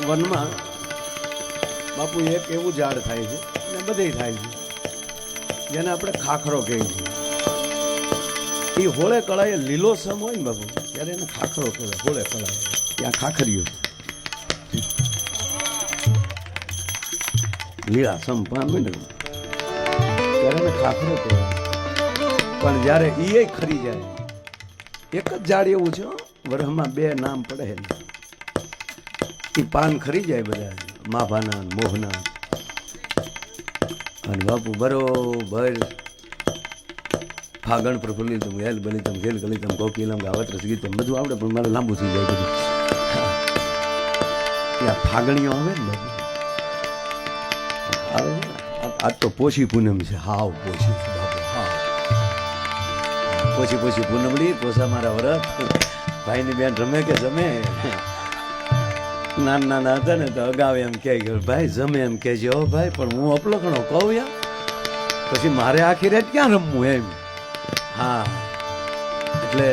વનમાં બાપુ એક એવું ઝાડ થાય છે અને બધે થાય છે જેને આપણે ખાખરો કહીએ છીએ. એ હોળે કળાએ લીલો સમ હોય ને બાપુ ત્યારે એને ખાખરો કહેવાય. હોળે કળાએ ત્યાં ખાખરીઓ લીલા સમ પામે ને ત્યારે એને ખાખરો કહેવાય. પણ જ્યારે એ ખરી જાય, એક જ ઝાડ એવું છે વરહમાં બે નામ પડે ને, એ પાન ખરી જાય બધા માભાના મોહના. અને બાપુ બરોબર ફાગણ પ્રફુલ્લિતમ ગેલ બલિતમ ગેલ ગલિતમ કોકિલમ ગાવત રસગીતમ બધું આવડે, પણ મારે લાંબુ થઈ જાય બધું. ત્યાં ફાગણીઓ આવે ને બાપુ આવે છે. આજ તો પોષી પૂનમ છે, હાવ પોષી છે બાપુ, હાવ પોષી પોષી પૂનમડી પોસા મારા વરત. ભાઈની બેન રમે કે જમે? નાના નાના હતા ને તો અગાઉ એમ કહે ભાઈ જમે એમ કહેજે હો ભાઈ, પણ હું અપલખણો કહું યાર, પછી મારે આખી રાત ક્યાં રમવું એમ. હા, એટલે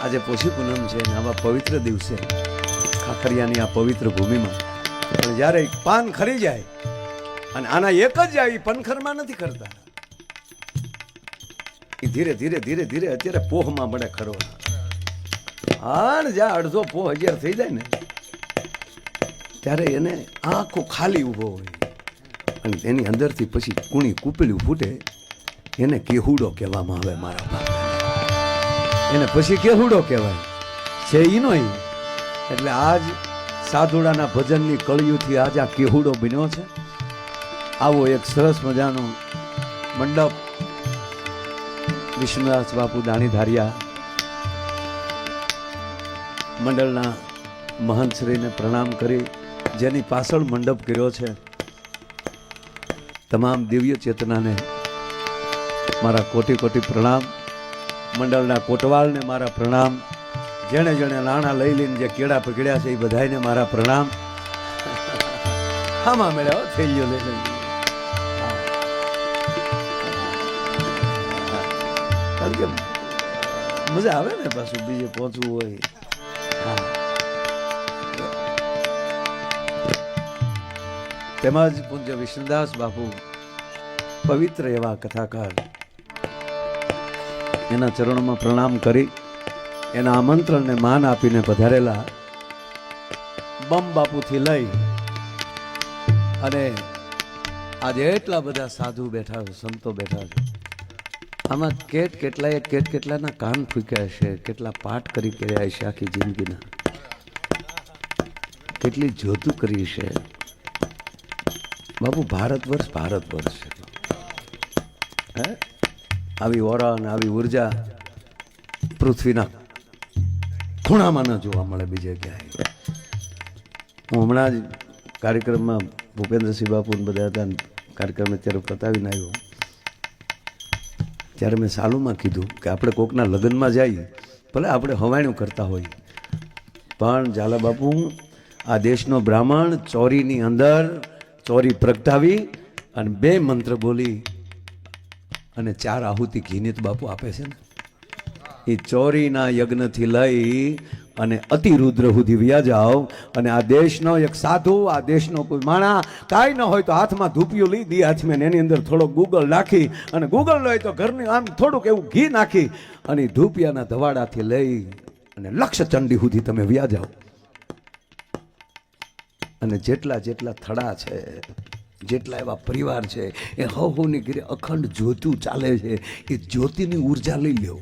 આજે પોષી પૂનમ છે ને આવા પવિત્ર દિવસે ખાખરિયાની આ પવિત્ર ભૂમિમાં પણ જ્યારે પાન ખરી જાય, અને આના એક જ આવી પનખરમાં નથી ખરતા, એ ધીરે ધીરે ધીરે ધીરે અત્યારે પોહમાં મળે ખરો. હા, જ્યાં અડધો પોહ 11 થઈ જાય ને ત્યારે એને આખો ખાલી ઊભો હોય અને એની અંદરથી પછી કુણી કૂપેલું ફૂટે, એને કેહુડો કહેવામાં આવે મારા બાપ. એને પછી કેહુડો કહેવાય છે ઈનો. એટલે આજ સાધુડાના ભજનની કળિયુથી આજ આ કેહુડો બન્યો છે. આવો એક સરસ મજાનો મંડપ વિષ્ણુદાસ બાપુ દાણીધારિયા મંડળના મહંતશ્રીને પ્રણામ કરી, જેની પાછળ મંડપ કર્યો છે, તમામ દિવ્ય ચેતનાને મારા કોટી કોટી પ્રણામ. મંડળના કોટવાલને મારા પ્રણામ. જેણે જેણે નાણાં લઈ લઈને જે કેળા પકડ્યા છે એ બધાને મારા પ્રણામ. આમાં મેળ્યા થઈ ગયો લઈ લઈ. કારણ કે મજા આવે ને પાછું બીજે પહોંચવું હોય. હા, તેમજ પૂજ્ય વિષ્ણુદાસ બાપુ પવિત્ર એવા કથાકાર, એના ચરણોમાં પ્રણામ કરી એના આમંત્રણને માન આપીને પધારેલા બમ બાપુથી લઈ અને આજે એટલા બધા સાધુ બેઠા છે, સંતો બેઠા છે. આમાં કેટલાના કાન ફૂક્યા છે, કેટલા પાઠ કરી કર્યા છે આખી જિંદગીના, કેટલી જોતું કરી છે બાપુ. ભારત વર્ષ છે. હે, આવી ઓરા અને આવી ઉર્જા પૃથ્વીના ખૂણામાં ન જોવા મળે બીજે ક્યાંય. હું હમણાં જ કાર્યક્રમમાં ભૂપેન્દ્રસિંહ બાપુ બધા હતા, કાર્યક્રમ અત્યારે પતાવીને આવ્યો, ત્યારે મેં સાલુમાં કીધું કે આપણે કોકના લગ્નમાં જઈએ, ભલે આપણે હવાણું કરતા હોઈએ, પણ ઝાલા બાપુ આ દેશનો બ્રાહ્મણ ચોરીની અંદર ચોરી પ્રગટાવી અને 2 મંત્ર બોલી અને 4 આહુતિ ઘીની બાપુ આપે છે ને, એ ચોરીના યજ્ઞથી લઈ અને અતિરુદ્ર સુધી વ્યા જાઓ. અને આ દેશનો એક સાધુ, આ દેશનો કોઈ માણા કાંઈ ન હોય તો હાથમાં ધૂપિયું લઈ દી હાથમાં, એની અંદર થોડો ગૂગલ નાખી, અને ગૂગલ ન હોય તો ઘરની આમ થોડુંક એવું ઘી નાખી અને ધૂપિયાના ધવાડાથી લઈ અને લક્ષ ચંડી સુધી તમે વ્યા જાઓ. અને જેટલા જેટલા થડા છે, જેટલા એવા પરિવાર છે, એ હવની ઘરે અખંડ જ્યોતું ચાલે છે, એ જ્યોતિની ઉર્જા લઈ લ્યો.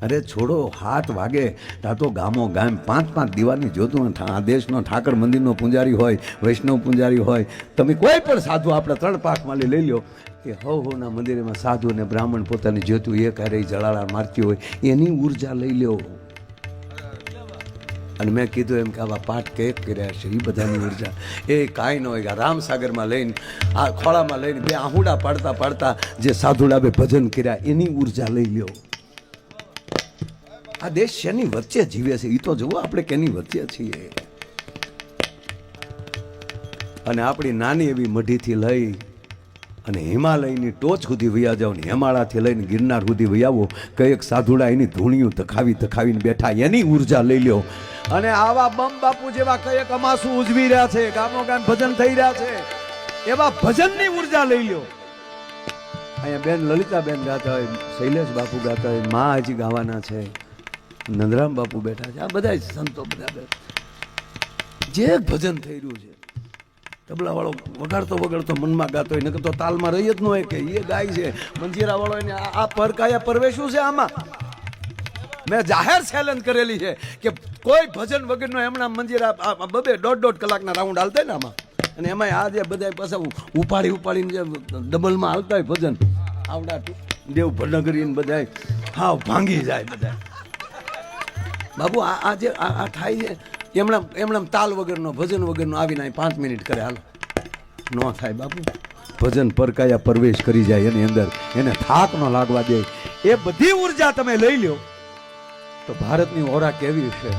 અરે છોડો, હાથ વાગે આ તો ગામો ગામ 5-5 દીવાની જ્યોતું. આ દેશનો ઠાકર મંદિરનો પૂંજારી હોય, વૈષ્ણવ પૂંજારી હોય, તમે કોઈ પણ સાધુ આપણે 3 પાઠમાં લઈ લો, એ હવના મંદિરમાં સાધુ અને બ્રાહ્મણ પોતાની જ્યોતું એક હારે જળાળા મારતી હોય, એની ઉર્જા લઈ લ્યો. અને મેં કીધું એમ કે આવા પાઠ કેક કર્યા છે, એ બધાની ઉર્જા એ કાંઈ ન હોય. રામસાગરમાં લઈને આ ખોળામાં લઈને 2 આહુડા પાડતા પાડતા જે સાધુડા બે ભજન કર્યા, એની ઉર્જા લઈ લ્યો. આ દેશ શેની વચ્ચે જીવે છે એ તો જુઓ, આપણે કેની વચ્ચે છીએ. અને આપણી નાની એવી મઢીથી લઈ અને હિમાલયની ટોચ સુધી વયા જાઓ ને હિમાળાથી લઈને ગિરનાર સુધી વયાવો, કઈક સાધુડા એની ધૂણિયું તખાવીને બેઠા, એની ઉર્જા લઈ લ્યો. અને આવા બમ બાપુ જેવા કઈ અમાસું ઉજવી રહ્યા છે, ગામો ગામ ભજન થઈ રહ્યા છે, એવા ભજનની ઉર્જા લઈ લ્યો. અહીંયા બેન લલિતાબેન ગાતા હોય, શૈલેષ બાપુ ગાતા હોય, માં હજી ગાવાના છે, નંદરામ બાપુ બેઠા છે, આ બધા સંતો બધા જે ભજન થઈ રહ્યું છે. તબલા વાળો વગાડતો મનમાં ગાતો હોય, નકર તો તાલમાં રહી જ ન હોય કે એ ગાય છે. મંજીરા વાળો એને આ પરકાયા પરવેશું છે. આમાં મેં જાહેર ચેલેન્જ કરેલી છે કે કોઈ ભજન વગરનો એમના મંજીરા બબે દોઢ કલાકના રાઉન્ડ હાલતા ને આમાં, અને એમાં આ જે બધા પાછા ઉપાડીને જે ડબલમાં હાલતા હોય ભજન, આવડા દેવ ભડનગરી બધા હાવ ભાંગી જાય બધા. બાબુ આ જે આ થાય છે એમણા તાલ વગરનો ભજન વગરનો આવીને 5 મિનિટ કરે, હાલો ન થાય બાબુ. ભજન પરકાયા પ્રવેશ કરી જાય એની અંદર, એને થાક ન લાગવા દે. એ બધી ઉર્જા તમે લઈ લ્યો તો ભારતની ઓરા કેવી છે,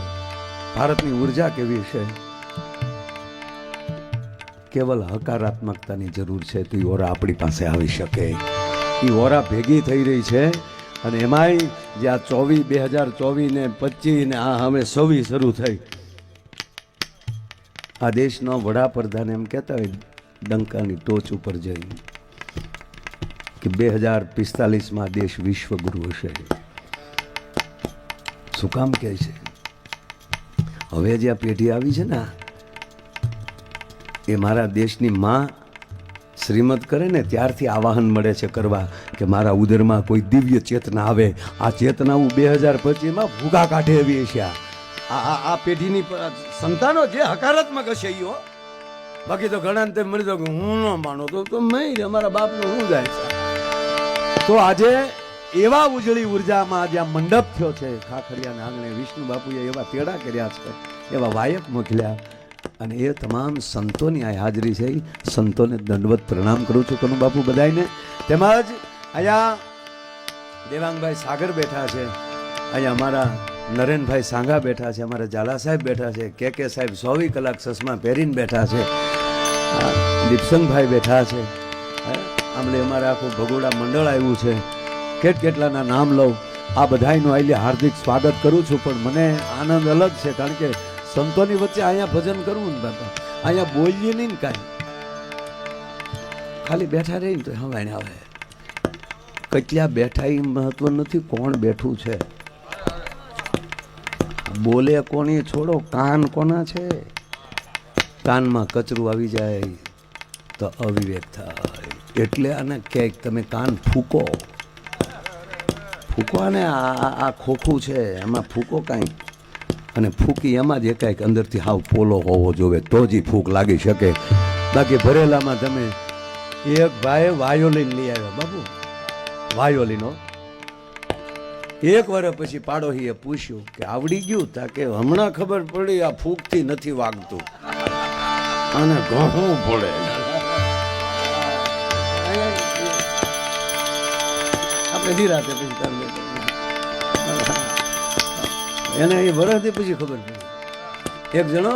ભારતની ઉર્જા કેવી છે. કેવલ હકારાત્મકતાની જરૂર છે તો એ ઓરા આપણી પાસે આવી શકે. એ ઓરા ભેગી થઈ રહી છે. અને એમાંય જે આ 2024 ને 25 ને આ હવે 26 શરૂ થઈ, આ દેશનો વડાપ્રધાન એમ કહેતા હોય ડંકાની ટોચ ઉપર જઈ કે 2045માં દેશ વિશ્વગુરુ હશે. શું કામ કહે છે? હવે જે આ પેઢી આવી છે ને, એ મારા દેશની માં શ્રીમદ કરે ને ત્યારથી આવાહન મળે છે કરવા કે મારા ઉદરમાં કોઈ દિવ્ય ચેતના આવે. આ ચેતના હું 2025માં ભૂગા કાઢે એવી છે. આ પેઢીની સંતાનો જે હકારાત્મક હશે ઈઓ, બાકી તો ઘણા તેમ મળી તો હું ન માનો તો મેં અમારા બાપનું શું જાય છે. તો આજે એવા ઉજળી ઉર્જામાં આજે આ મંડપ થયો છે ખાખરિયાના આંગણે, વિષ્ણુ બાપુએ એવા તેડા કર્યા છે, એવા વાયક મોકલ્યા, અને એ તમામ સંતોની આ હાજરી છે. સંતોને દંડવત પ્રણામ કરું છું કનુ બાપુ બધાને. તેમજ અહીંયા દેવાંગભાઈ સાગર બેઠા છે, અહીંયા અમારા નરેનભાઈ સાંઘા બેઠા છે, અમારા ઝાલા સાહેબ બેઠા છે, કે સાહેબ 24 કલાક ચશ્મા પહેરીને બેઠા છે, દીપસંગભાઈ બેઠા છે, આમલે અમારે આખું ભગોડા મંડળ આવ્યું છે. કેટલાના નામ લઉં, આ બધાનું આટલે હાર્દિક સ્વાગત કરું છું. પણ મને આનંદ અલગ છે, કારણ કે સંતોની વચ્ચે અહીંયા ભજન કરવું ને બાપા, અહીંયા બોલીએ નહીં ને કાંઈ, ખાલી બેઠા રહીને તો હવાને આવે. કેટલા બેઠા એ મહત્વ નથી, કોણ બેઠું છે. બોલે કોની છોડો, કાન કોના છે. કાનમાં કચરું આવી જાય તો અવિવેક થાય. એટલે આને ક્યાંક તમે કાન ફૂકો અને આ ખોખું છે એમાં ફૂકો કાંઈ, અને ફૂકી એમાં જ એકાએક અંદરથી હાવ પોલો હોવો જોવે તો જ ફૂંક લાગી શકે. બાકી ભરેલામાં તમે એક ભાઈ વાયોલિન લઈ આવ્યા બાબુ, વાયોલિનો 1 વર્ષ પછી પાડોશીએ પૂછ્યું કે આવડી ગયું? તા કે હમણાં ખબર પડી આ ફૂંકથી નથી વાગતું, અને ઘણું પડે. આપણે ધીરાતે પછી એને એ વરસથી પછી ખબર પડી. એક જણો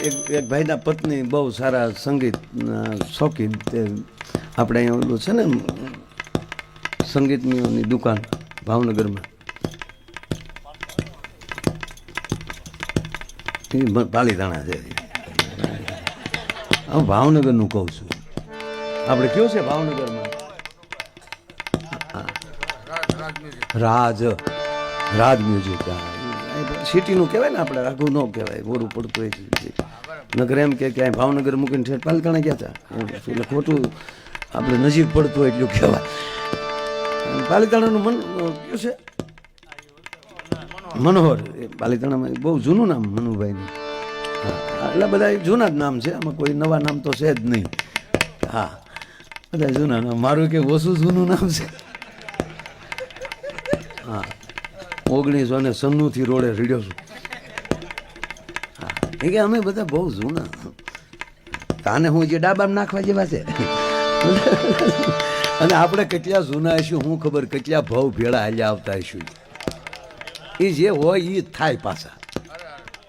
એક ભાઈના પત્ની બહુ સારા સંગીત શોખીન, તે આપણે અહીંયા ઓલું છે ને સંગીતની દુકાન ભાવનગરમાં, પાલીતાણા છે. હું ભાવનગરનું કહું છું. આપણે કયો છે ભાવનગરમાં? રાજ મ્યુઝિક. સિટીનું કહેવાય ને, આપણે આઘું ન કહેવાય, મોરું પડતું હોય છે. નગર એમ કે ક્યાંય ભાવનગર મૂકીને છે પાલીતાણા ગયા હતા, એટલે ખોટું આપણે નજીક પડતું હોય એટલું કહેવાય. પાલીતાણાનું કયું છે? મનોહર. એ પાલીતાણામાં બહુ જૂનું નામ મનુભાઈનું. હા, એટલે બધા જૂના જ નામ છે, આમાં કોઈ નવા નામ તો છે જ નહીં. હા, બધા જૂના નામ. મારું કે ઓછું જૂનું નામ છે. હા, 1996 રોડે રીડ્યો છું. હા, એ કે અમે બધા બહુ જૂના, તાને હું જે ડાબામાં નાખવા જેવા છે. અને આપણે કેટલા જૂના હશું, હું ખબર કેટલા ભાવ ભેળા હાલ્યા આવતા હશું. એ જે હોય એ થાય પાછા.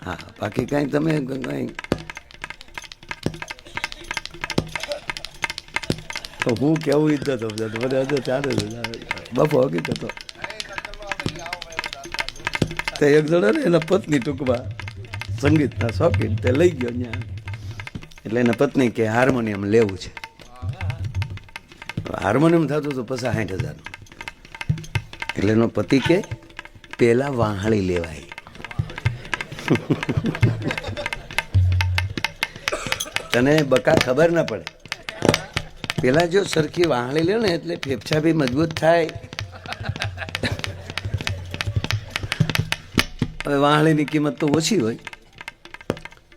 હા, બાકી કાંઈ તમે કાંઈ તો હું કેવું જ નતો બધા ચાલે બાપુ હકીકત હતો. એક જણા ને એના પત્ની ટૂંકમાં સંગીતના શોખીન, તે લઈ ગયો ત્યાં. એટલે એના પત્ની કે હાર્મોનિયમ લેવું છે. હાર્મોનિયમ થતું હતું 50,000. એટલે એનો પતિ કે પેલા વાહળી લેવાય. તને બકા ખબર ના પડે, પેલા જો સરખી વાહળી લે ને એટલે ફેફસા બી મજબૂત થાય. હવે વાહળીની કિંમત તો ઓછી હોય,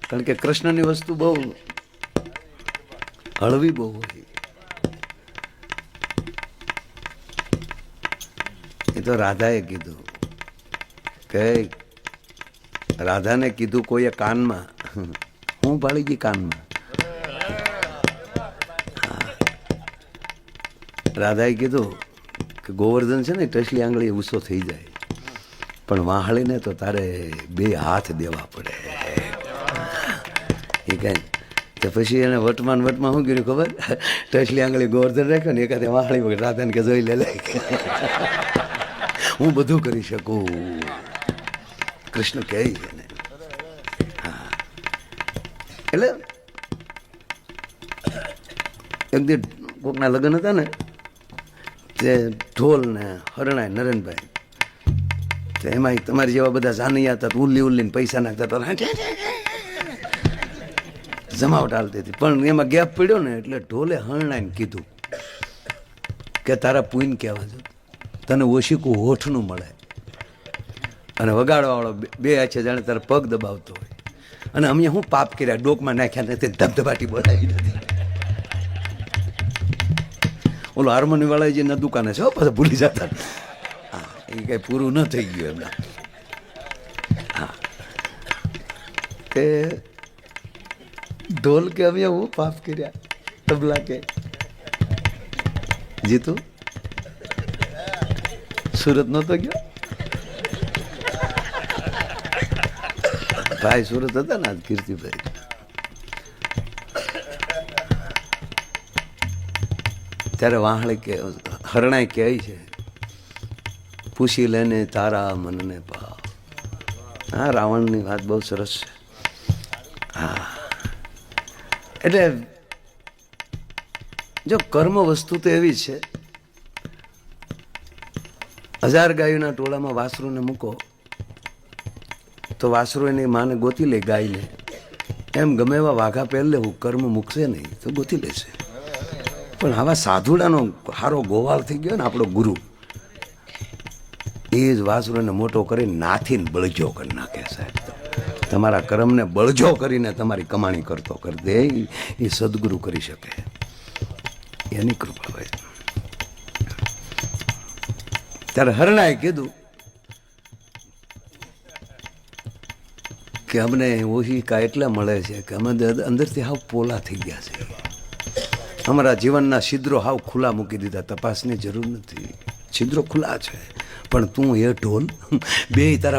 કારણ કે કૃષ્ણની વસ્તુ બહુ હળવી બહુ હોય. એ તો રાધાએ કીધું કે રાધાને કીધું કોઈએ કાનમાં, હું ભાળી ગઈ કાનમાં. રાધાએ કીધું કે ગોવર્ધન છે ને ટસલી આંગળી ઊંચો થઈ જાય, પણ વાહળીને તો તારે 2 હાથ દેવા પડે. એ કઈ તો પછી એને વટમાં શું કર્યું ખબર? ટસલી આંગળી ગોવર્ધન રાખ્યો ને એકાદે વાહળી રાધાને કે જોઈ લે, હું બધું કરી શકું. કૃષ્ણ કહે છે ને. હા, એટલે એક દી કોકના લગ્ન હતા ને, તે ઢોલ ને હરણાય નરેનભાઈ, તો એમાં તમારી જેવા બધા જાનૈયા હતા, ઉલ્લીને પૈસા નાખતા હતા, જમાવટ હાલતી હતી. પણ એમાં ગેપ પડ્યો ને એટલે ઢોલે હરણાઈને કીધું કે તારા પૂન કહેવા જો, તને ઓશીકું હોઠનું મળે. અને વગાડવાવાળો 2 હાથે જાણે તારા પગ દબાવતો હોય. અને અમે શું પાપ કર્યા, ડોકમાં નાખ્યા નથી, ધબધબાટી બોલાવી નથી. ઓલો હાર્મોનિયમ વાળા જે ના દુકાને છે પાછા ભૂલી જતા. હા, એ કઈ પૂરું ન થઈ ગયું એમના. હા, તે ઢોલ કે અમે હું પાપ કર્યા, તબલા કે જીતું સુરત નહોતો ગયો ભાઈ, સુરત હતા ને કીર્તિભાઈ. ત્યારે વાહળી કે હરણાઈ કહે છે, પૂછી લેને તારા મનને ભાવ. હા, રાવણની વાત બહુ સરસ છે. હા, એટલે જો કર્મ વસ્તુ તો એવી છે, 1000 ગાયોના ટોળામાં વાસરુને મૂકો તો વાસરુ એની માને ગોતી લે ગાયને. એમ ગમે એવા વાઘા પહેલ લેવું, કર્મ મૂકશે નહીં તો ગોતી લેશે. પણ આવા સાધુડાનો હારો ગોવાળ થઈ ગયો ને આપણો ગુરુ, એ જ વાસરુને મોટો કરી નાથીને બળજો કરી નાખે. સાહેબ, તમારા કર્મને બળજો કરીને તમારી કમાણી કરતો કરી દે, એ સદગુરુ કરી શકે. એની કૃપા હોય. ત્યારે હરણાએ કીધું કે અમને ઓહિકા એટલા મળે છે કે અમે અંદરથી હાવ પોલા થઈ ગયા છે. અમારા જીવનના છિદ્રો હાવ ખુલ્લા મૂકી દીધા, તપાસની જરૂર નથી, છિદ્રો ખુલ્લા છે. પણ તું એ ઢોલ 2 તારા